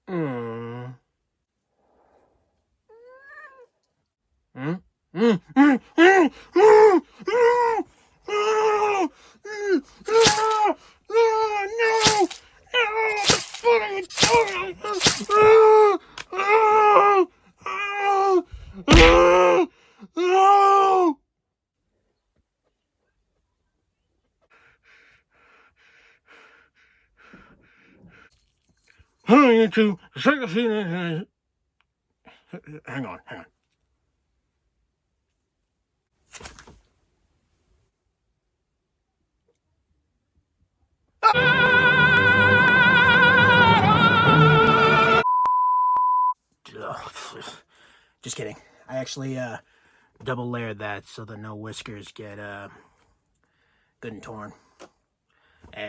Mm. Mm. Mm. Mm. Mm. Mm. Mm. Oh, mm, ah, ah, no! No! What the fuck are you doing? Ah, ah, ah, ah, no! I need to hang on, hang on. Just kidding. I actually double layered that so that no whiskers get good and torn.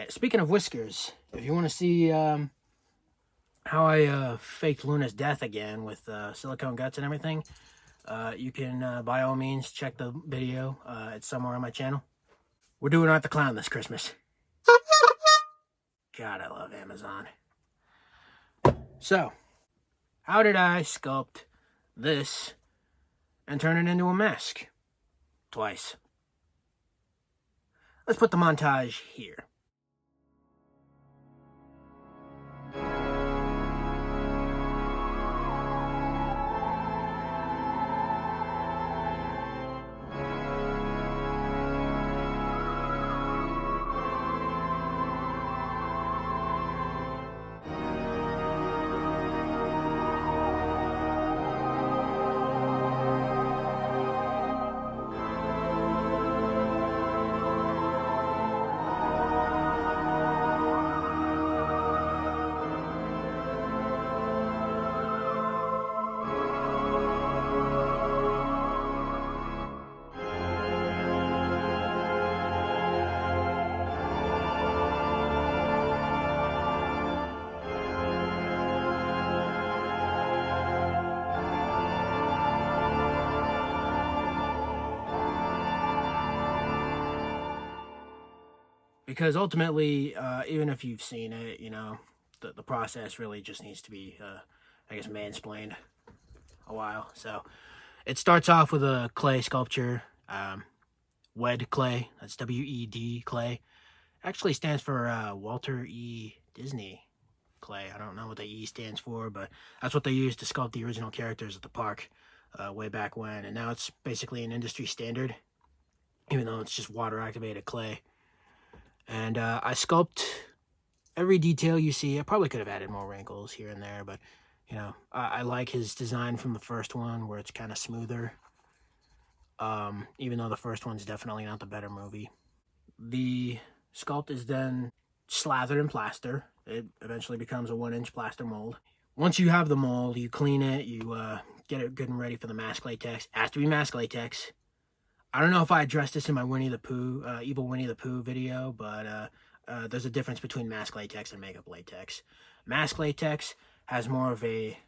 Speaking of whiskers, if you want to see how I faked Luna's death again with silicone guts and everything, you can by all means check the video. It's somewhere on my channel. We're doing Art the Clown this Christmas. God, I love Amazon. So, how did I sculpt this and turn it into a mask? Twice. Let's put the montage here. Because ultimately, even if you've seen it, you know, the process really just needs to be, I guess, mansplained a while. So it starts off with a clay sculpture, Wed clay. That's W-E-D clay. Actually stands for Walter E. Disney clay. I don't know what the E stands for, but that's what they used to sculpt the original characters at the park way back when. And now it's basically an industry standard, even though it's just water-activated clay. And I sculpt every detail you see. I probably could have added more wrinkles here and there, but, you know, I like his design from the first one where it's kind of smoother. Even though the first one's definitely not the better movie. The sculpt is then slathered in plaster. It eventually becomes a 1-inch plaster mold. Once you have the mold, you clean it, you get it good and ready for the mask latex. It has to be mask latex. I don't know if I addressed this in my Winnie the Pooh, Evil Winnie the Pooh video, but there's a difference between mask latex and makeup latex. Mask latex has more of a,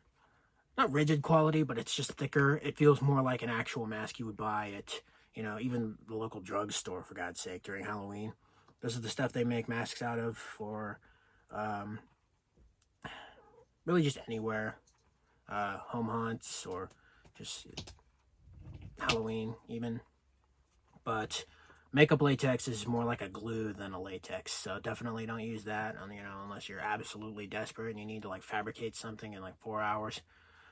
not rigid quality, but it's just thicker. It feels more like an actual mask you would buy at, you know, even the local drugstore, for God's sake, during Halloween. This is the stuff they make masks out of for really just anywhere. Home haunts or just Halloween even. But makeup latex is more like a glue than a latex, so definitely don't use that on, you know, unless you're absolutely desperate and you need to like fabricate something in like 4 hours.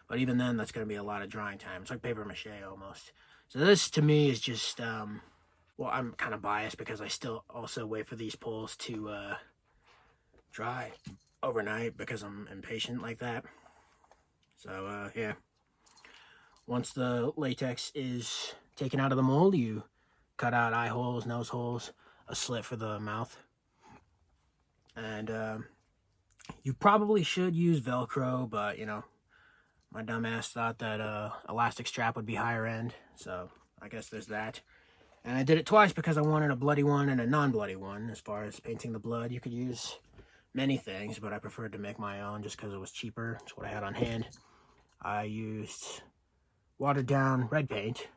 But even then, that's going to be a lot of drying time. It's like paper mache almost. So this to me is just well, I'm kind of biased because I still also wait for these pulls to dry overnight because I'm impatient like that. So yeah, once the latex is taken out of the mold, you cut out eye holes, nose holes, a slit for the mouth. And you probably should use Velcro, but, you know, my dumbass thought that elastic strap would be higher end, so I guess there's that. And I did it twice because I wanted a bloody one and a non-bloody one. As far as painting the blood, you could use many things, but I preferred to make my own just because it was cheaper. It's what I had on hand. I used watered down red paint,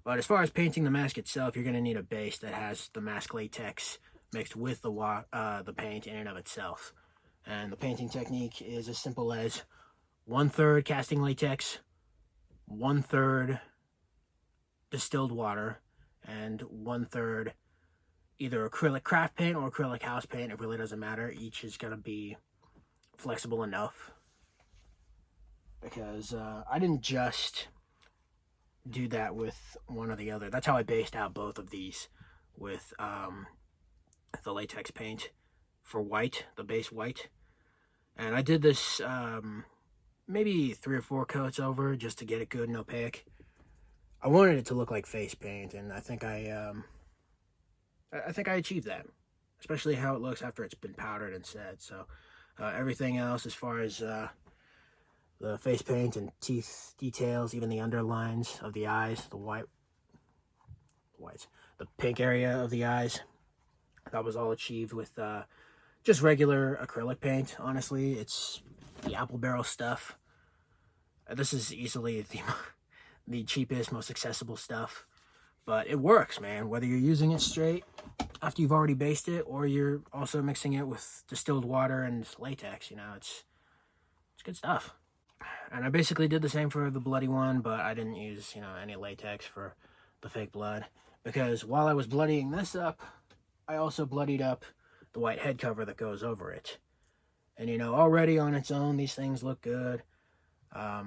But as far as painting the mask itself, you're going to need a base that has the mask latex mixed with the paint in and of itself. And the painting technique is as simple as 1/3 casting latex, 1/3 distilled water, and 1/3 either acrylic craft paint or acrylic house paint. It really doesn't matter. Each is going to be flexible enough, because I didn't just do that with one or the other. That's how I based out both of these, with the latex paint for white, the base white. And I did this maybe 3 or 4 coats over just to get it good and opaque. I wanted it to look like face paint, and I think I achieved that, especially how it looks after it's been powdered and set. So everything else, as far as the face paint and teeth details, even the underlines of the eyes, the pink area of the eyes, that was all achieved with just regular acrylic paint. Honestly, it's the apple barrel stuff. This is easily the cheapest, most accessible stuff, but it works, man. Whether you're using it straight after you've already based it, or you're also mixing it with distilled water and latex, you know, it's good stuff. And I basically did the same for the bloody one, but I didn't use, you know, any latex for the fake blood, because while I was bloodying this up, I also bloodied up the white head cover that goes over it. And, you know, already on its own, these things look good. But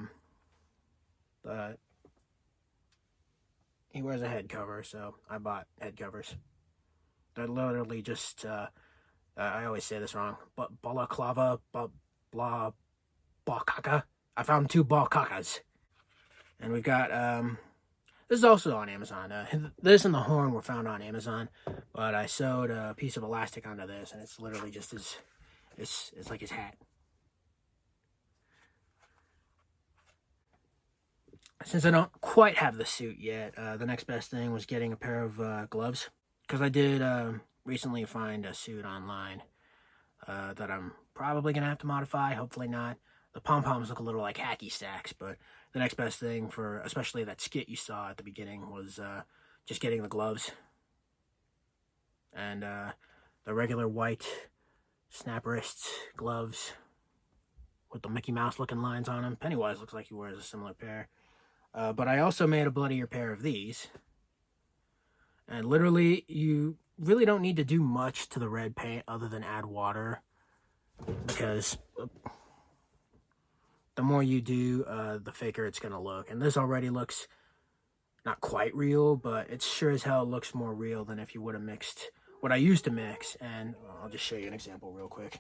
he wears a head cover, so I bought head covers. They're literally just, I always say this wrong, but balaclava, blah, balcaca. I found 2 balcacas. And we've got, this is also on Amazon. This and the horn were found on Amazon, but I sewed a piece of elastic onto this, and it's literally just it's like his hat. Since I don't quite have the suit yet, the next best thing was getting a pair of gloves, because I did recently find a suit online that I'm probably going to have to modify, hopefully not. The pom-poms look a little like hacky sacks, but the next best thing for, especially that skit you saw at the beginning, was just getting the gloves. And the regular white snap wrist gloves with the Mickey Mouse looking lines on them. Pennywise looks like he wears a similar pair. But I also made a bloodier pair of these. And literally, you really don't need to do much to the red paint other than add water, because the more you do, the faker it's going to look. And this already looks not quite real, but it sure as hell looks more real than if you would have mixed what I used to mix. And I'll just show you an example real quick.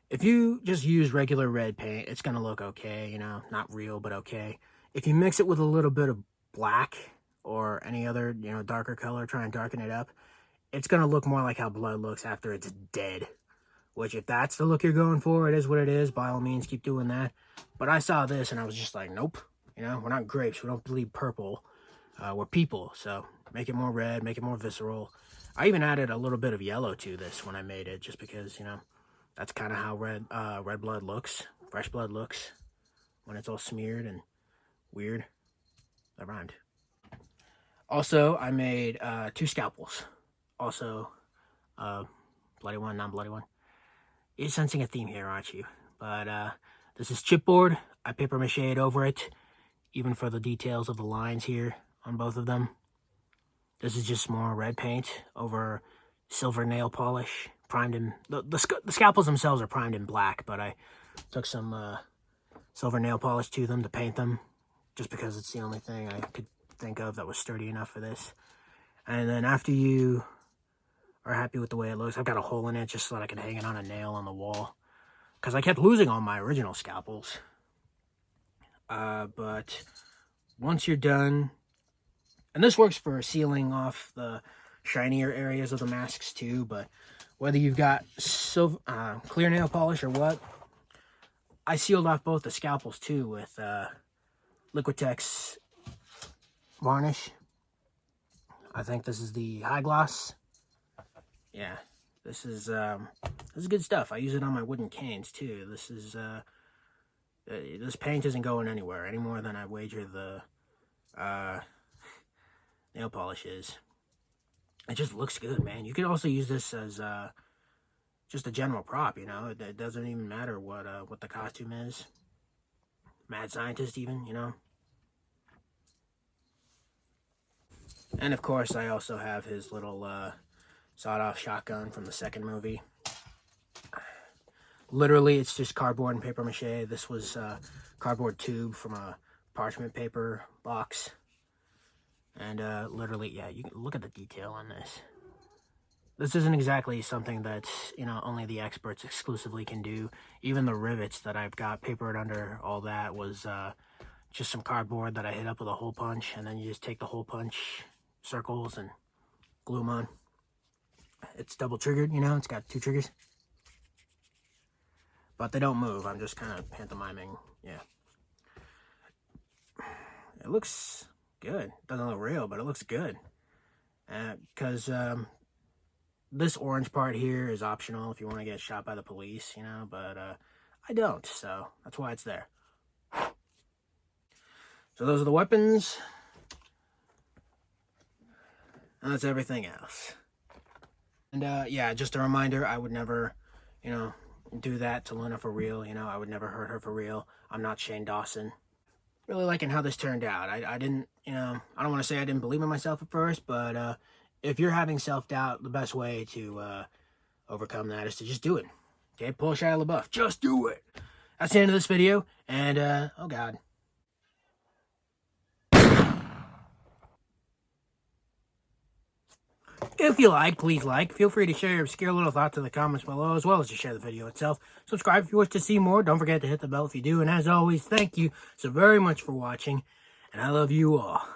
If you just use regular red paint, it's going to look okay, you know, not real, but okay. If you mix it with a little bit of black or any other, you know, darker color, try and darken it up, it's going to look more like how blood looks after it's dead. Which, if that's the look you're going for, it is what it is. By all means, keep doing that. But I saw this and I was just like, nope. You know, we're not grapes. We don't bleed purple. We're people. So make it more red, make it more visceral. I even added a little bit of yellow to this when I made it, just because, you know, that's kind of how red blood looks. Fresh blood looks when it's all smeared and weird. That rhymed. Also, I made 2 scalpels. Also, bloody one, non-bloody one. You're sensing a theme here, aren't you? But this is chipboard. I paper mache'd over it, even for the details of the lines here on both of them. This is just more red paint over silver nail polish, primed in... The scalpels themselves are primed in black, but I took some silver nail polish to them to paint them, just because it's the only thing I could think of that was sturdy enough for this. And then after you are happy with the way it looks, I've got a hole in it just so that I can hang it on a nail on the wall, because I kept losing all my original scalpels. But once you're done, and this works for sealing off the shinier areas of the masks too, but whether you've got clear nail polish or what, I sealed off both the scalpels too with Liquitex varnish. I think this is the high gloss. Yeah, this is good stuff. I use it on my wooden canes too. This This paint isn't going anywhere any more than I wager the nail polish is. It just looks good, man. You could also use this as just a general prop, you know. It doesn't even matter what the costume is. Mad scientist even, you know. And of course, I also have his little sawed-off shotgun from the second movie. Literally, it's just cardboard and paper mache. This was cardboard tube from a parchment paper box. And literally, yeah, you can look at the detail on this. This isn't exactly something that, you know, only the experts exclusively can do. Even the rivets that I've got papered under all that was just some cardboard that I hit up with a hole punch. And then you just take the hole punch circles and glue them on. It's double triggered, you know, it's got 2 triggers. But they don't move. I'm just kind of pantomiming. Yeah. It looks good. It doesn't look real, but it looks good. Because this orange part here is optional if you want to get shot by the police, you know. But I don't, so that's why it's there. So those are the weapons. And that's everything else. And yeah, just a reminder, I would never, you know, do that to Luna for real. You know, I would never hurt her for real. I'm not Shane Dawson. Really liking how this turned out. I didn't, you know, I don't want to say I didn't believe in myself at first, but if you're having self-doubt, the best way to overcome that is to just do it. Okay, pull Shia LaBeouf. Just do it. That's the end of this video, and oh god. If you like, please like. Feel free to share your obscure little thoughts in the comments below, as well as to share the video itself. Subscribe if you wish to see more. Don't forget to hit the bell if you do. And as always, thank you so very much for watching. And I love you all.